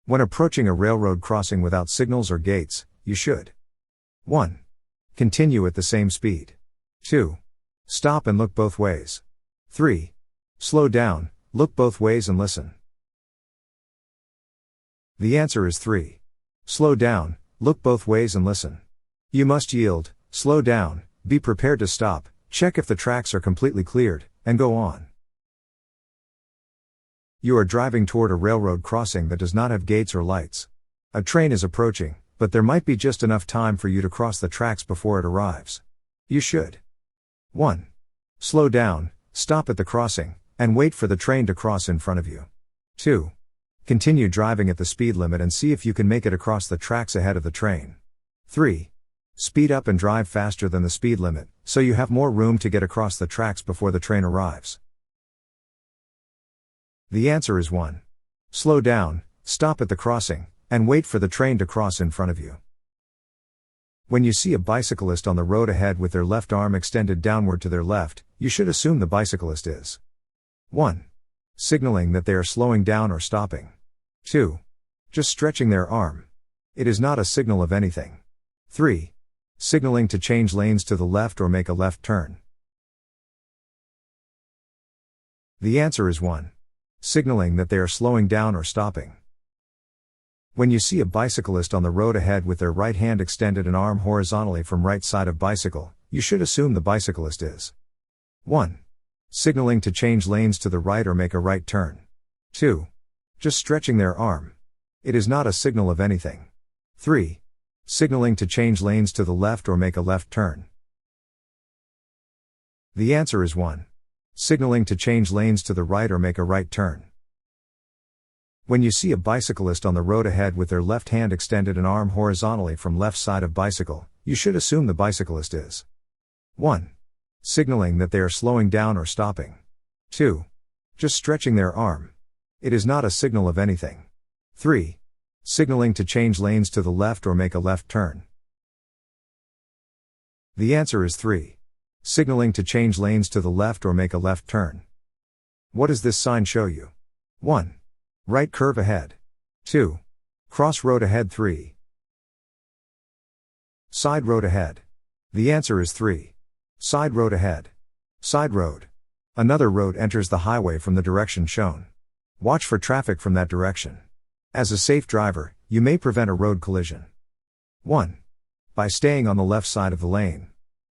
When approaching a railroad crossing without signals or gates, you should 1. Continue at the same speed. 2. Stop and look both ways. 3. Slow down, look both ways and listen. The answer is 3. Slow down, look both ways and listen. You must yield, slow down, be prepared to stop, check if the tracks are completely cleared, and go on. You are driving toward a railroad crossing that does not have gates or lights. A train is approaching, but there might be just enough time for you to cross the tracks before it arrives. You should 1. Slow down, stop at the crossing, and wait for the train to cross in front of you. 2. Continue driving at the speed limit and see if you can make it across the tracks ahead of the train. 3. Speed up and drive faster than the speed limit, so you have more room to get across the tracks before the train arrives. The answer is 1. Slow down, stop at the crossing, and wait for the train to cross in front of you. When you see a bicyclist on the road ahead with their left arm extended downward to their left, you should assume the bicyclist is 1. Signaling that they are slowing down or stopping. 2. Just stretching their arm. It is not a signal of anything. 3. Signaling to change lanes to the left or make a left turn. The answer is 1. Signaling that they are slowing down or stopping. When you see a bicyclist on the road ahead with their right hand extended and arm horizontally from right side of bicycle, you should assume the bicyclist is 1. Signaling to change lanes to the right or make a right turn. 2. Just stretching their arm. It is not a signal of anything. 3. Signaling to change lanes to the left or make a left turn. The answer is 1. Signaling to change lanes to the right or make a right turn. When you see a bicyclist on the road ahead with their left hand extended and arm horizontally from left side of bicycle, you should assume the bicyclist is 1. Signaling that they are slowing down or stopping. 2. Just stretching their arm. It is not a signal of anything. 3. Signaling to change lanes to the left or make a left turn. The answer is 3. Signaling to change lanes to the left or make a left turn. What does this sign show you? 1. Right curve ahead. 2. Cross road ahead. 3. Side road ahead. The answer is 3. Side road ahead. Side road. Another road enters the highway from the direction shown. Watch for traffic from that direction. As a safe driver, you may prevent a road collision. 1. By staying on the left side of the lane.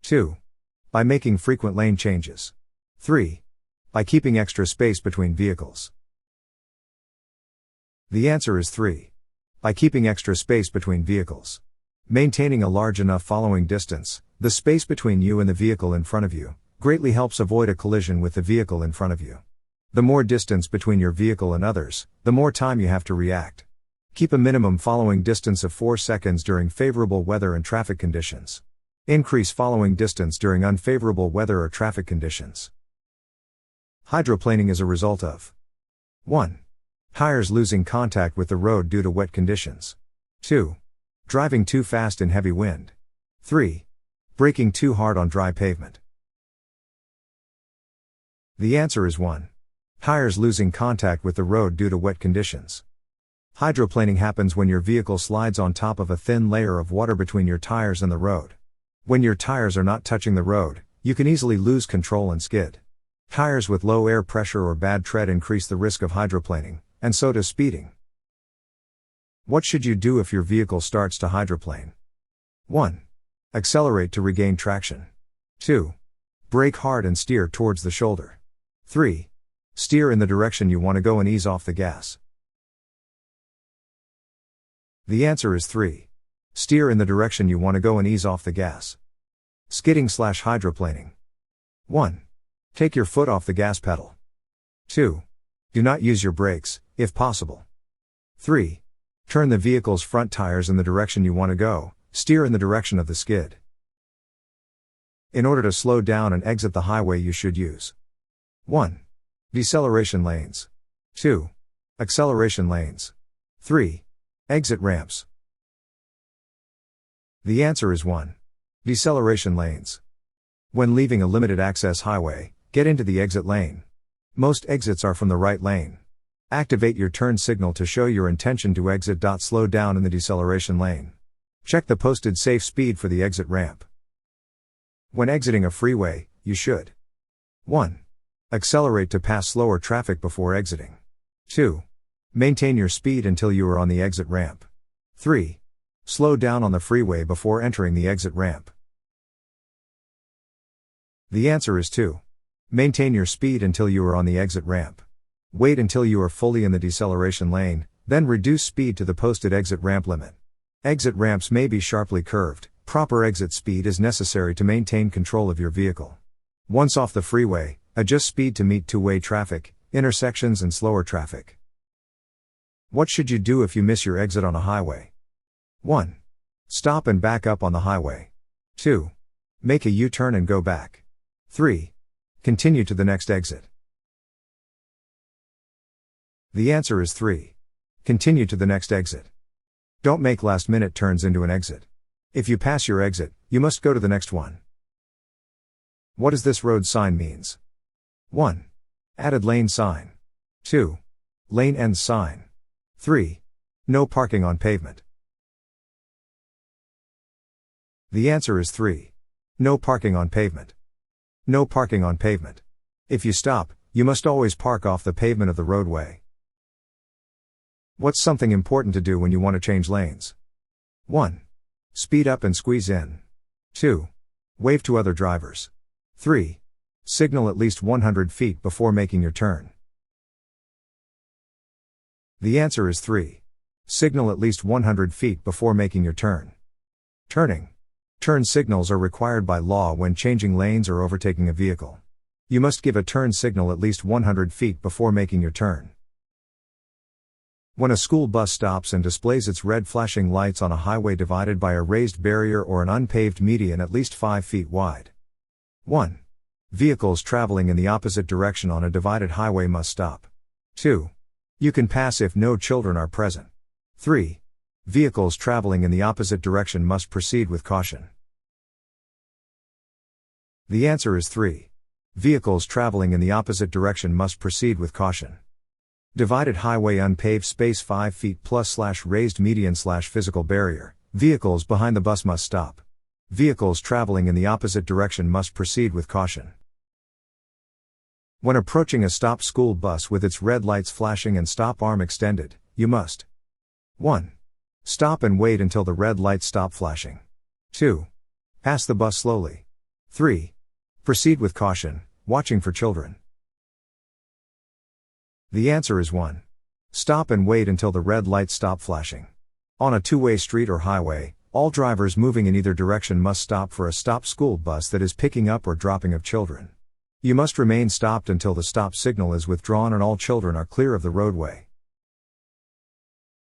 2. By making frequent lane changes. 3. By keeping extra space between vehicles. The answer is 3. By keeping extra space between vehicles. Maintaining a large enough following distance, the space between you and the vehicle in front of you, greatly helps avoid a collision with the vehicle in front of you. The more distance between your vehicle and others, the more time you have to react. Keep a minimum following distance of 4 seconds during favorable weather and traffic conditions. Increase following distance during unfavorable weather or traffic conditions. Hydroplaning is a result of 1. Tires losing contact with the road due to wet conditions. 2. Driving too fast in heavy wind. 3. Braking too hard on dry pavement. The answer is 1. Tires losing contact with the road due to wet conditions. Hydroplaning happens when your vehicle slides on top of a thin layer of water between your tires and the road. When your tires are not touching the road, you can easily lose control and skid. Tires with low air pressure or bad tread increase the risk of hydroplaning, and so does speeding. What should you do if your vehicle starts to hydroplane? 1. Accelerate to regain traction. 2. Brake hard and steer towards the shoulder. 3. Steer in the direction you want to go and ease off the gas. The answer is 3. Steer in the direction you want to go and ease off the gas. Skidding/hydroplaning. 1. Take your foot off the gas pedal. 2. Do not use your brakes, if possible. 3. Turn the vehicle's front tires in the direction you want to go, steer in the direction of the skid. In order to slow down and exit the highway, you should use 1. Deceleration lanes. 2. Acceleration lanes. 3. Exit ramps. The answer is 1. Deceleration lanes. When leaving a limited access highway, get into the exit lane. Most exits are from the right lane. Activate your turn signal to show your intention to exit. Slow down in the deceleration lane. Check the posted safe speed for the exit ramp. When exiting a freeway, you should 1. Accelerate to pass slower traffic before exiting. 2. Maintain your speed until you are on the exit ramp. 3. Slow down on the freeway before entering the exit ramp. The answer is 2. Maintain your speed until you are on the exit ramp. Wait until you are fully in the deceleration lane, then reduce speed to the posted exit ramp limit. Exit ramps may be sharply curved. Proper exit speed is necessary to maintain control of your vehicle. Once off the freeway, adjust speed to meet two-way traffic, intersections and slower traffic. What should you do if you miss your exit on a highway? 1. Stop and back up on the highway. 2. Make a U-turn and go back. 3. Continue to the next exit. The answer is 3. Continue to the next exit. Don't make last-minute turns into an exit. If you pass your exit, you must go to the next one. What does this road sign means? 1. Added lane sign. 2. Lane ends sign. 3. No parking on pavement. The answer is 3. No parking on pavement. No parking on pavement. If you stop, you must always park off the pavement of the roadway. What's something important to do when you want to change lanes? 1. Speed up and squeeze in. 2. Wave to other drivers. 3. Signal at least 100 feet before making your turn. The answer is 3. Signal at least 100 feet before making your turn. Turning. Turn signals are required by law when changing lanes or overtaking a vehicle. You must give a turn signal at least 100 feet before making your turn. When a school bus stops and displays its red flashing lights on a highway divided by a raised barrier or an unpaved median at least 5 feet wide. 1. Vehicles traveling in the opposite direction on a divided highway must stop. 2. You can pass if no children are present. 3. Vehicles traveling in the opposite direction must proceed with caution. The answer is 3. Vehicles traveling in the opposite direction must proceed with caution. Divided highway, unpaved space 5 feet plus / raised median / physical barrier. Vehicles behind the bus must stop. Vehicles traveling in the opposite direction must proceed with caution. When approaching a stopped school bus with its red lights flashing and stop arm extended, you must 1. Stop and wait until the red lights stop flashing. 2. Pass the bus slowly. 3. Proceed with caution, watching for children. The answer is 1. Stop and wait until the red lights stop flashing. On a two-way street or highway, all drivers moving in either direction must stop for a stopped school bus that is picking up or dropping of children. You must remain stopped until the stop signal is withdrawn and all children are clear of the roadway.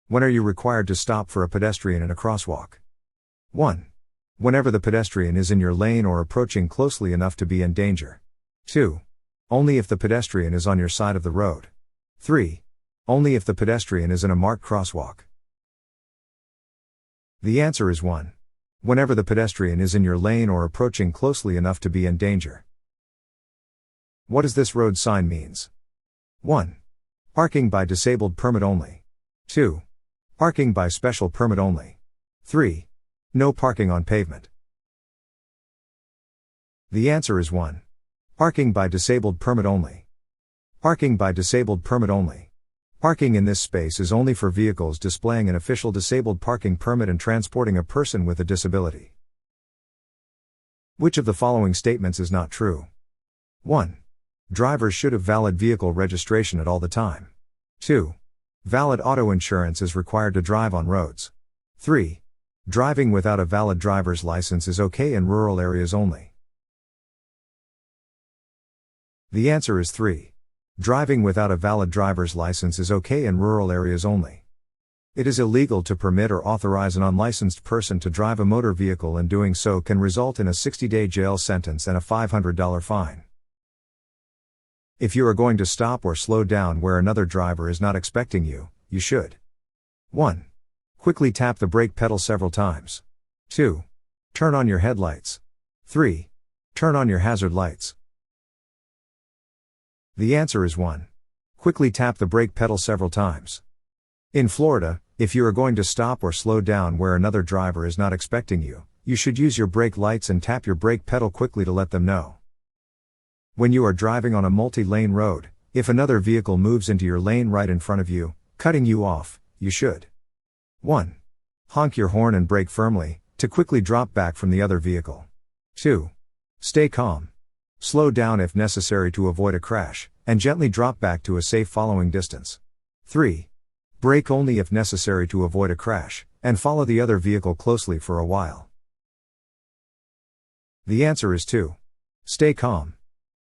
When are you required to stop for a pedestrian in a crosswalk? 1. Whenever the pedestrian is in your lane or approaching closely enough to be in danger. 2. Only if the pedestrian is on your side of the road. 3. Only if the pedestrian is in a marked crosswalk. The answer is 1. Whenever the pedestrian is in your lane or approaching closely enough to be in danger. What does this road sign means? 1. Parking by disabled permit only. 2. Parking by special permit only. 3. No parking on pavement. The answer is 1. Parking by disabled permit only. Parking by disabled permit only. Parking in this space is only for vehicles displaying an official disabled parking permit and transporting a person with a disability. Which of the following statements is not true? 1. Drivers should have valid vehicle registration at all the time. 2. Valid auto insurance is required to drive on roads. 3. Driving without a valid driver's license is okay in rural areas only. The answer is 3. Driving without a valid driver's license is okay in rural areas only. It is illegal to permit or authorize an unlicensed person to drive a motor vehicle, and doing so can result in a 60-day jail sentence and a $500 fine. If you are going to stop or slow down where another driver is not expecting you, you should 1. Quickly tap the brake pedal several times. 2. Turn on your headlights. 3. Turn on your hazard lights. The answer is 1. Quickly tap the brake pedal several times. In Florida, if you are going to stop or slow down where another driver is not expecting you, you should use your brake lights and tap your brake pedal quickly to let them know. When you are driving on a multi-lane road, if another vehicle moves into your lane right in front of you, cutting you off, you should 1. Honk your horn and brake firmly, to quickly drop back from the other vehicle. 2. Stay calm. Slow down if necessary to avoid a crash, and gently drop back to a safe following distance. 3. Brake only if necessary to avoid a crash, and follow the other vehicle closely for a while. The answer is 2. Stay calm.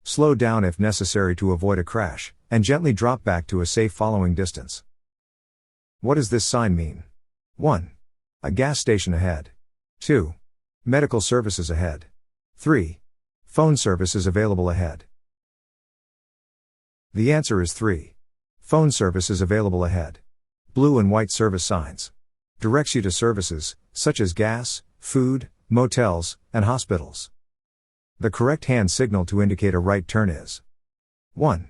Slow down if necessary to avoid a crash, and gently drop back to a safe following distance. What does this sign mean? 1. A gas station ahead. 2. Medical services ahead. 3. Phone services available ahead. The answer is 3. Phone services available ahead. Blue and white service signs directs you to services, such as gas, food, motels, and hospitals. The correct hand signal to indicate a right turn is 1.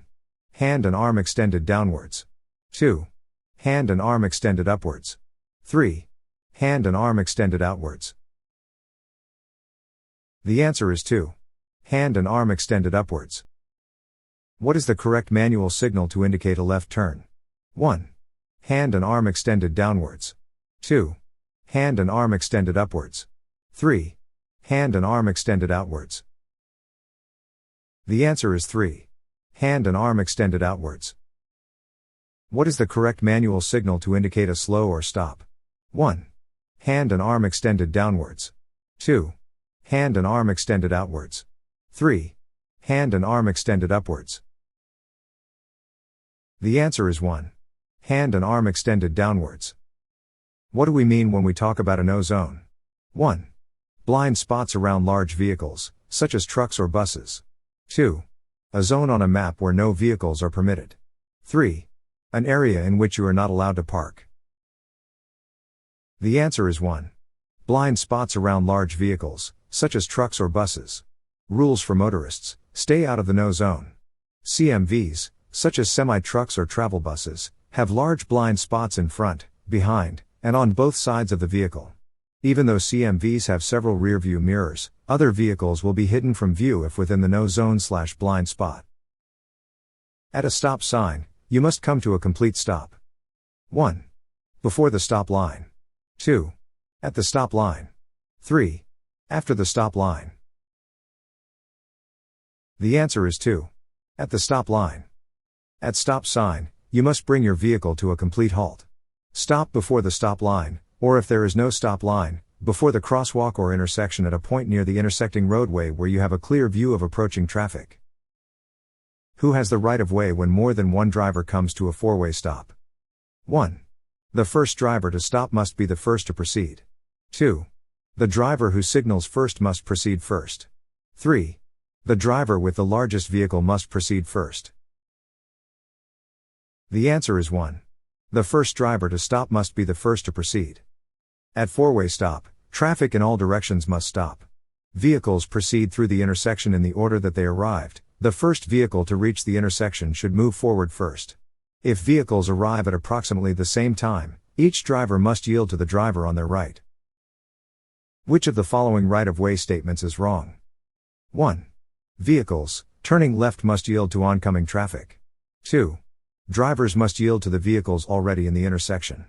Hand and arm extended downwards. 2. Hand and arm extended upwards. 3. Hand and arm extended outwards. The answer is 2. Hand and arm extended upwards. What is the correct manual signal to indicate a left turn? 1. Hand and arm extended downwards. 2. Hand and arm extended upwards. 3. Hand and arm extended outwards. The answer is 3. Hand and arm extended outwards. What is the correct manual signal to indicate a slow or stop? 1. Hand and arm extended downwards. 2. Hand and arm extended outwards. 3. Hand and arm extended upwards. The answer is 1. Hand and arm extended downwards. What do we mean when we talk about a no zone? 1. Blind spots around large vehicles, such as trucks or buses. 2. A zone on a map where no vehicles are permitted. 3. An area in which you are not allowed to park. The answer is 1. Blind spots around large vehicles, such as trucks or buses. Rules for motorists: stay out of the no zone. CMVs, such as semi-trucks or travel buses, have large blind spots in front, behind, and on both sides of the vehicle. Even though CMVs have several rear-view mirrors, other vehicles will be hidden from view if within the no zone/blind spot. At a stop sign, you must come to a complete stop. 1. Before the stop line. 2. At the stop line. 3. After the stop line. The answer is 2. At the stop line. At stop sign, you must bring your vehicle to a complete halt. Stop before the stop line, or if there is no stop line, before the crosswalk or intersection at a point near the intersecting roadway where you have a clear view of approaching traffic. Who has the right of way when more than one driver comes to a four-way stop? 1. The first driver to stop must be the first to proceed. 2. The driver who signals first must proceed first. 3. The driver with the largest vehicle must proceed first. The answer is 1. The first driver to stop must be the first to proceed. At four-way stop, traffic in all directions must stop. Vehicles proceed through the intersection in the order that they arrived. The first vehicle to reach the intersection should move forward first. If vehicles arrive at approximately the same time, each driver must yield to the driver on their right. Which of the following right-of-way statements is wrong? 1. Vehicles, turning left must yield to oncoming traffic. 2. Drivers must yield to the vehicles already in the intersection.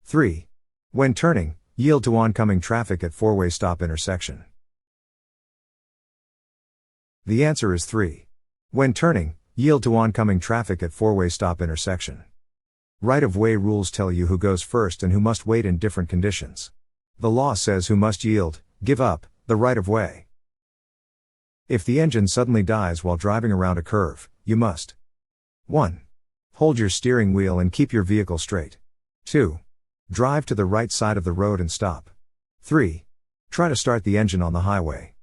3. When turning, yield to oncoming traffic at four-way stop intersection. The answer is 3. When turning, yield to oncoming traffic at four-way stop intersection. Right-of-way rules tell you who goes first and who must wait in different conditions. The law says who must yield, give up, the right-of-way. If the engine suddenly dies while driving around a curve, you must 1. Hold your steering wheel and keep your vehicle straight. 2. Drive to the right side of the road and stop. 3. Try to start the engine on the highway.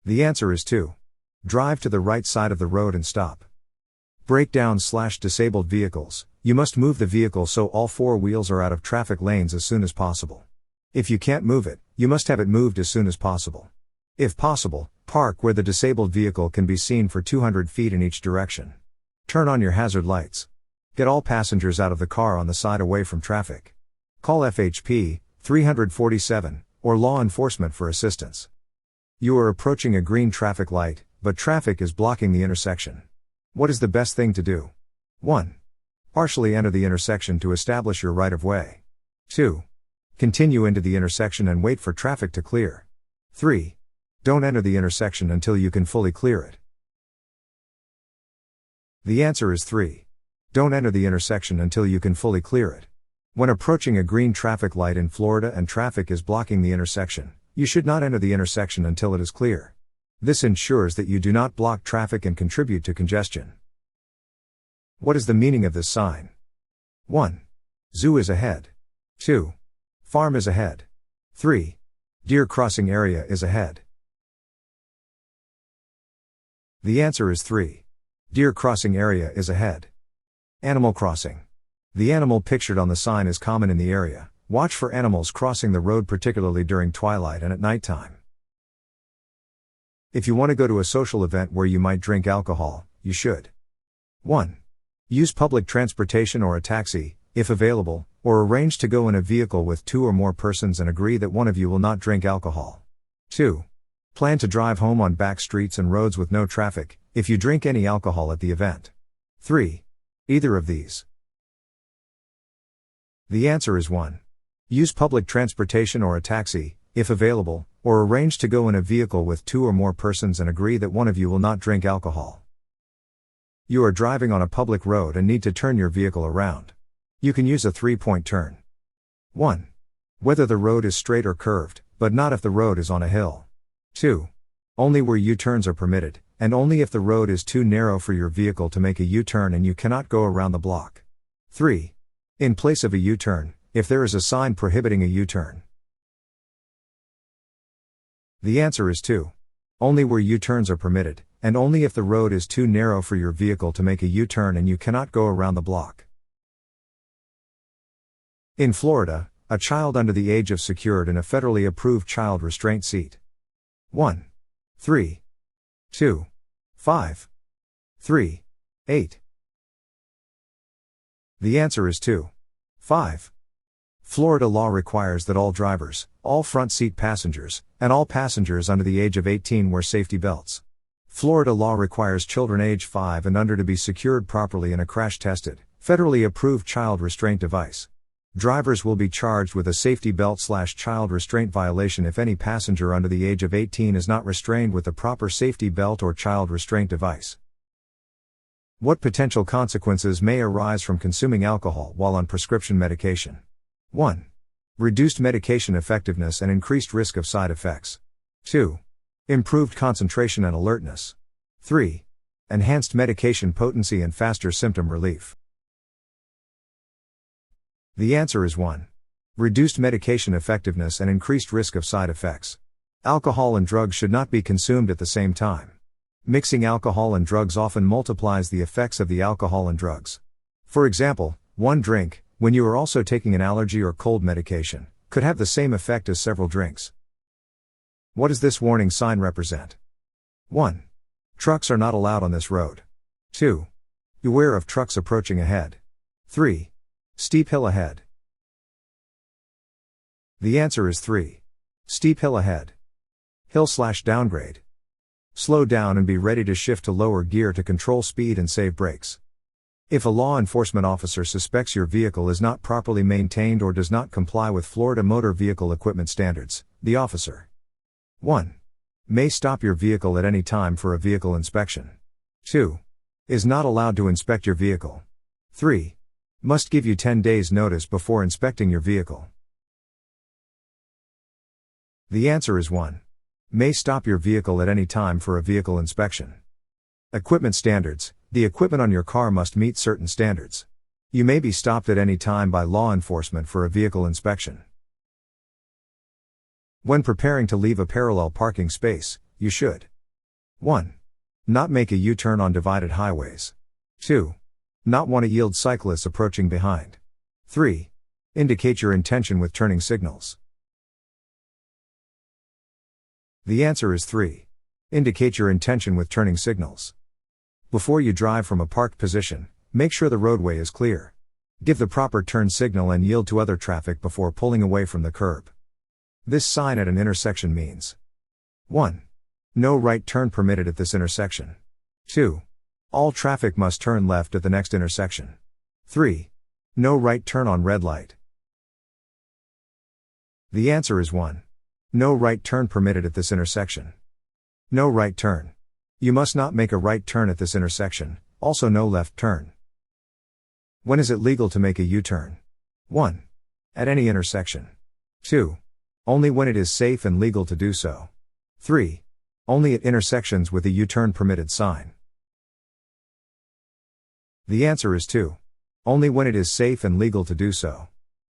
The answer is 2. Drive to the right side of the road and stop. Breakdown/disabled vehicles, you must move the vehicle so all four wheels are out of traffic lanes as soon as possible. If you can't move it, you must have it moved as soon as possible. If possible, park where the disabled vehicle can be seen for 200 feet in each direction. Turn on your hazard lights. Get all passengers out of the car on the side away from traffic. Call FHP 347 or law enforcement for assistance. You are approaching a green traffic light, but traffic is blocking the intersection. What is the best thing to do? 1. Partially enter the intersection to establish your right of way. 2. Continue into the intersection and wait for traffic to clear. 3. Don't enter the intersection until you can fully clear it. The answer is 3. Don't enter the intersection until you can fully clear it. When approaching a green traffic light in Florida and traffic is blocking the intersection, you should not enter the intersection until it is clear. This ensures that you do not block traffic and contribute to congestion. What is the meaning of this sign? 1. Zoo is ahead. 2. Farm is ahead. 3. Deer crossing area is ahead. The answer is 3. Deer crossing area is ahead. Animal crossing. The animal pictured on the sign is common in the area. Watch for animals crossing the road, particularly during twilight and at nighttime. If you want to go to a social event where you might drink alcohol, you should 1. Use public transportation or a taxi, if available, or arrange to go in a vehicle with 2 or more persons and agree that one of you will not drink alcohol. 2. Plan to drive home on back streets and roads with no traffic, if you drink any alcohol at the event. 3. Either of these. The answer is 1. Use public transportation or a taxi, if available, or arrange to go in a vehicle with 2 or more persons and agree that one of you will not drink alcohol. You are driving on a public road and need to turn your vehicle around. You can use a 3-point turn. 1. Whether the road is straight or curved, but not if the road is on a hill. 2. Only where U-turns are permitted, and only if the road is too narrow for your vehicle to make a U-turn and you cannot go around the block. 3. In place of a U-turn, if there is a sign prohibiting a U-turn. The answer is 2. Only where U-turns are permitted, and only if the road is too narrow for your vehicle to make a U-turn and you cannot go around the block. In Florida, a child under the age of secured in a federally approved child restraint seat. 1. 3. 2. 5. 3. 8. The answer is 2. 5. Florida law requires that all drivers, all front seat passengers, and all passengers under the age of 18 wear safety belts. Florida law requires children age 5 and under to be secured properly in a crash-tested, federally approved child restraint device. Drivers will be charged with a safety belt/child restraint violation if any passenger under the age of 18 is not restrained with the proper safety belt or child restraint device. What potential consequences may arise from consuming alcohol while on prescription medication? 1. Reduced medication effectiveness and increased risk of side effects. 2. Improved concentration and alertness. 3. Enhanced medication potency and faster symptom relief. The answer is 1. Reduced medication effectiveness and increased risk of side effects. Alcohol and drugs should not be consumed at the same time. Mixing alcohol and drugs often multiplies the effects of the alcohol and drugs. For example, one drink, when you are also taking an allergy or cold medication, could have the same effect as several drinks. What does this warning sign represent? 1. Trucks are not allowed on this road. 2. Beware of trucks approaching ahead. 3. Steep hill ahead. The answer is 3. Steep hill ahead. Hill/downgrade. Slow down and be ready to shift to lower gear to control speed and save brakes. If a law enforcement officer suspects your vehicle is not properly maintained or does not comply with Florida motor vehicle equipment standards, the officer 1. May stop your vehicle at any time for a vehicle inspection. 2. Is not allowed to inspect your vehicle. 3. Must give you 10 days notice before inspecting your vehicle. The answer is 1. May stop your vehicle at any time for a vehicle inspection. Equipment standards. The equipment on your car must meet certain standards. You may be stopped at any time by law enforcement for a vehicle inspection. When preparing to leave a parallel parking space, you should 1. Not make a U-turn on divided highways. 2. Not want to yield cyclists approaching behind. 3. Indicate your intention with turning signals. The answer is 3. Indicate your intention with turning signals. Before you drive from a parked position, make sure the roadway is clear. Give the proper turn signal and yield to other traffic before pulling away from the curb. This sign at an intersection means 1. No right turn permitted at this intersection. 2. All traffic must turn left at the next intersection. 3. No right turn on red light. The answer is 1. No right turn permitted at this intersection. No right turn. You must not make a right turn at this intersection, also no left turn. When is it legal to make a U-turn? 1. At any intersection. 2. Only when it is safe and legal to do so. 3. Only at intersections with a U-turn permitted sign. The answer is 2. Only when it is safe and legal to do so.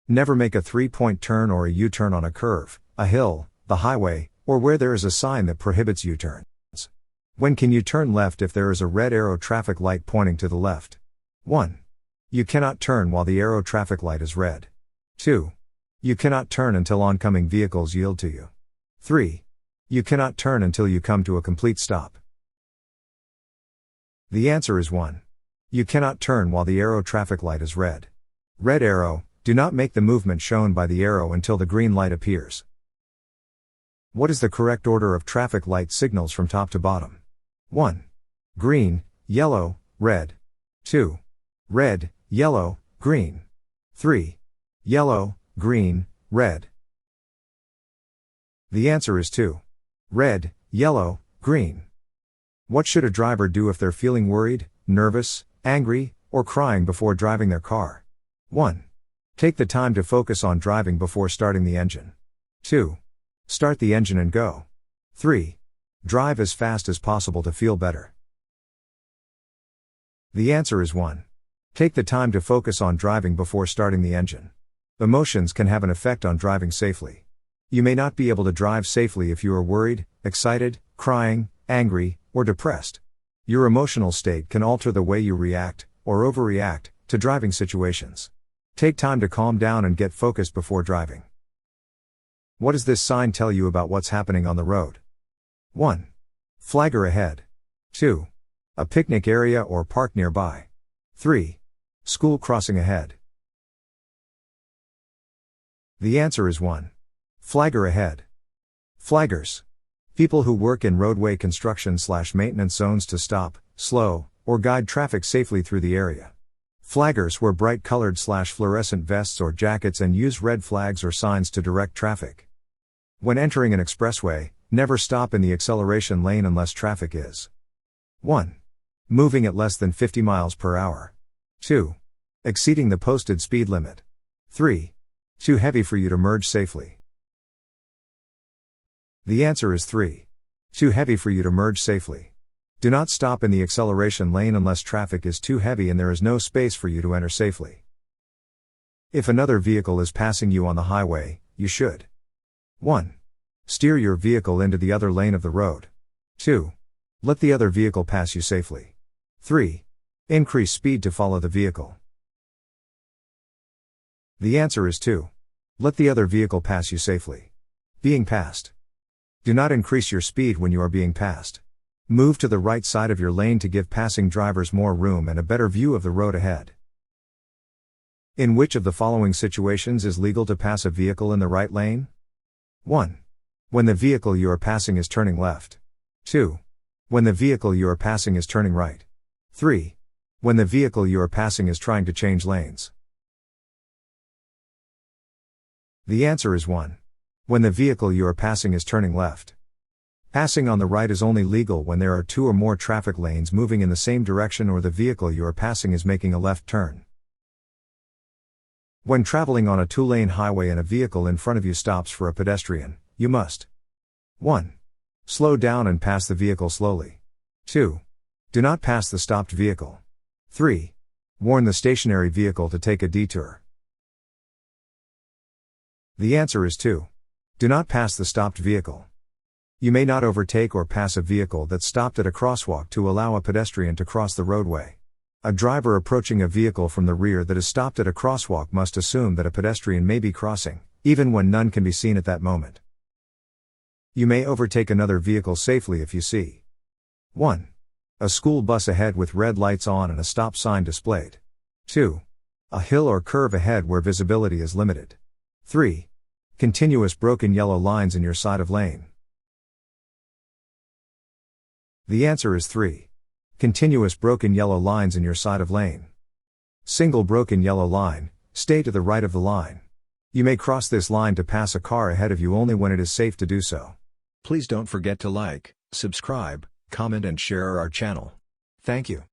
Never make a 3-point turn or a U-turn on a curve, a hill, the highway, or where there is a sign that prohibits U-turns. When can you turn left if there is a red arrow traffic light pointing to the left? 1. You cannot turn while the arrow traffic light is red. 2. You cannot turn until oncoming vehicles yield to you. 3. You cannot turn until you come to a complete stop. The answer is 1. You cannot turn while the arrow traffic light is red. Red arrow, do not make the movement shown by the arrow until the green light appears. What is the correct order of traffic light signals from top to bottom? 1. Green, yellow, red. 2. Red, yellow, green. 3. Yellow, green, red. The answer is 2. Red, yellow, green. What should a driver do if they're feeling worried, nervous, angry, or crying before driving their car? 1. Take the time to focus on driving before starting the engine. 2. Start the engine and go. 3. Drive as fast as possible to feel better. The answer is 1. Take the time to focus on driving before starting the engine. Emotions can have an effect on driving safely. You may not be able to drive safely if you are worried, excited, crying, angry, or depressed. Your emotional state can alter the way you react, or overreact, to driving situations. Take time to calm down and get focused before driving. What does this sign tell you about what's happening on the road? 1. Flagger ahead. 2. A picnic area or park nearby. 3. School crossing ahead. The answer is 1. Flagger ahead. Flaggers. People who work in roadway construction/maintenance zones to stop, slow, or guide traffic safely through the area. Flaggers wear bright-colored/fluorescent vests or jackets and use red flags or signs to direct traffic. When entering an expressway, never stop in the acceleration lane unless traffic is 1. Moving at less than 50 miles per hour. 2. Exceeding the posted speed limit. 3. Too heavy for you to merge safely. The answer is 3. Too heavy for you to merge safely. Do not stop in the acceleration lane unless traffic is too heavy and there is no space for you to enter safely. If another vehicle is passing you on the highway, you should 1. Steer your vehicle into the other lane of the road. 2. Let the other vehicle pass you safely. 3. Increase speed to follow the vehicle. The answer is 2. Let the other vehicle pass you safely. Being passed. Do not increase your speed when you are being passed. Move to the right side of your lane to give passing drivers more room and a better view of the road ahead. In which of the following situations is legal to pass a vehicle in the right lane? 1. When the vehicle you are passing is turning left. 2. When the vehicle you are passing is turning right. 3. When the vehicle you are passing is trying to change lanes. The answer is 1. When the vehicle you are passing is turning left. Passing on the right is only legal when there are 2 or more traffic lanes moving in the same direction or the vehicle you are passing is making a left turn. When traveling on a 2-lane highway and a vehicle in front of you stops for a pedestrian, you must 1. Slow down and pass the vehicle slowly. 2. Do not pass the stopped vehicle. 3. Warn the stationary vehicle to take a detour. The answer is 2. Do not pass the stopped vehicle. You may not overtake or pass a vehicle that stopped at a crosswalk to allow a pedestrian to cross the roadway. A driver approaching a vehicle from the rear that is stopped at a crosswalk must assume that a pedestrian may be crossing, even when none can be seen at that moment. You may overtake another vehicle safely if you see 1. A school bus ahead with red lights on and a stop sign displayed. 2. A hill or curve ahead where visibility is limited. 3. Continuous broken yellow lines in your side of lane. The answer is 3. Continuous broken yellow lines in your side of lane. Single broken yellow line, stay to the right of the line. You may cross this line to pass a car ahead of you only when it is safe to do so. Please don't forget to like, subscribe, comment and share our channel. Thank you.